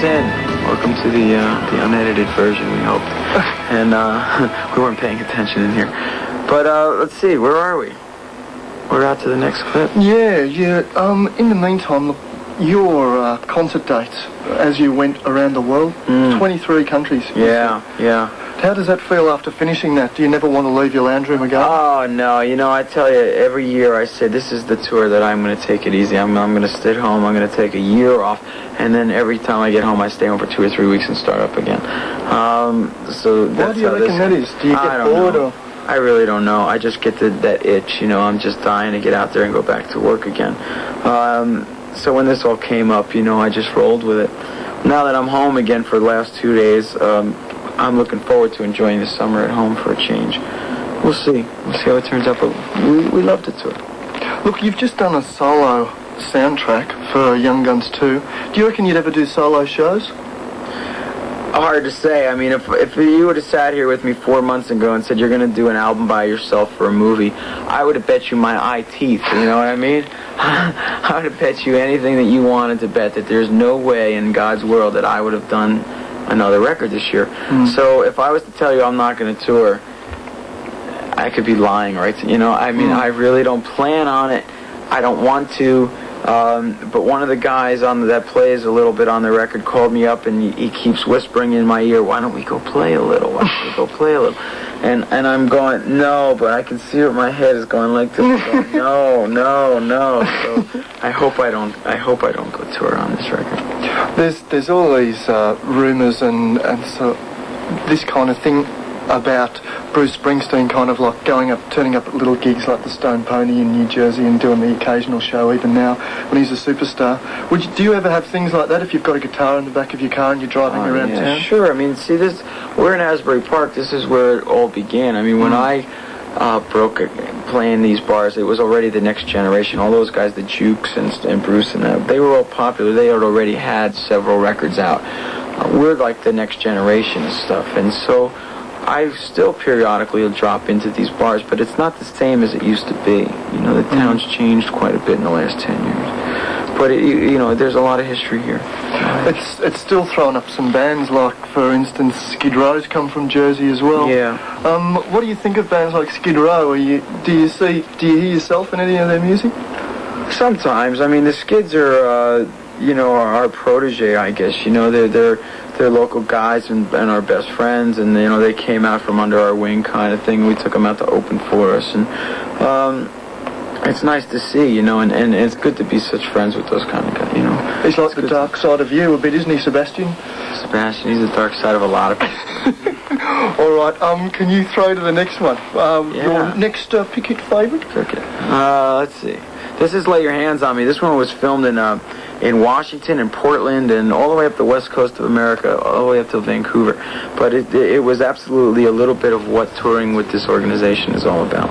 in. Welcome to the unedited version, we hoped. And we weren't paying attention in here. But let's see, where are we? We're out to the next clip. Yeah. In the meantime, look, your concert dates as you went around the world, 23 countries. Yeah. How does that feel after finishing that? Do you never want to leave your lounge room again? Oh, no. You know, I tell you, every year I say, this is the tour that I'm going to take it easy. I'm going to sit home. I'm going to take a year off. And then every time I get home, I stay home for 2 or 3 weeks and start up again. So that's Why do you reckon that is? Do you get bored or...? I really don't know. I just get that itch, you know. I'm just dying to get out there and go back to work again. So when this all came up, you know, I just rolled with it. Now that I'm home again for the last 2 days, I'm looking forward to enjoying the summer at home for a change. We'll see. We'll see how it turns out, but we love the tour. Look, you've just done a solo soundtrack for Young Guns 2. Do you reckon you'd ever do solo shows? Hard to say. I mean, if you would have sat here with me 4 months ago and said you're going to do an album by yourself for a movie, I would have bet you my eye teeth, you know what I mean? I would have bet you anything that you wanted to bet that there's no way in God's world that I would have done another record this year. So if I was to tell you I'm not going to tour, I could be lying, right? You know, I mean, I really don't plan on it. I don't want to. But one of the guys that plays a little bit on the record called me up and he keeps whispering in my ear, why don't we go play a little? Why don't we go play a little? And I'm going, no, but I can see what my head is going like this. Going, no. So I hope I don't go tour on this record. There's all these rumours and so this kind of thing about Bruce Springsteen kind of like turning up at little gigs like the Stone Pony in New Jersey and doing the occasional show even now when he's a superstar. Do you ever have things like that if you've got a guitar in the back of your car and you're driving around town? Sure. I mean, see, we're in Asbury Park. This is where it all began. I mean, when I broke playing these bars, it was already the next generation. All those guys, the Jukes and Bruce and they were all popular. They had already had several records out. We're like the next generation and stuff. And so I still periodically will drop into these bars, but it's not the same as it used to be. You know, the town's changed quite a bit in the last 10 years. But, you know, there's a lot of history here. It's still throwing up some bands like, for instance, Skid Row's come from Jersey as well. Yeah. What do you think of bands like Skid Row? Do you hear yourself in any of their music? Sometimes. I mean, the Skids are, you know, our protege, I guess. You know, they're local guys and our best friends, and you know they came out from under our wing kind of thing. We took them out to open for us, and it's nice to see, you know, and it's good to be such friends with those kind of guys, you know. He's like the dark side of you a bit, isn't he, Sebastian? Sebastian, he's the dark side of a lot of people. All right, can you throw to the next one? Your next pick your favourite? Okay. Let's see. This is Lay Your Hands on Me. This one was filmed in Washington and Portland and all the way up the west coast of America, all the way up to Vancouver. But it was absolutely a little bit of what touring with this organization is all about.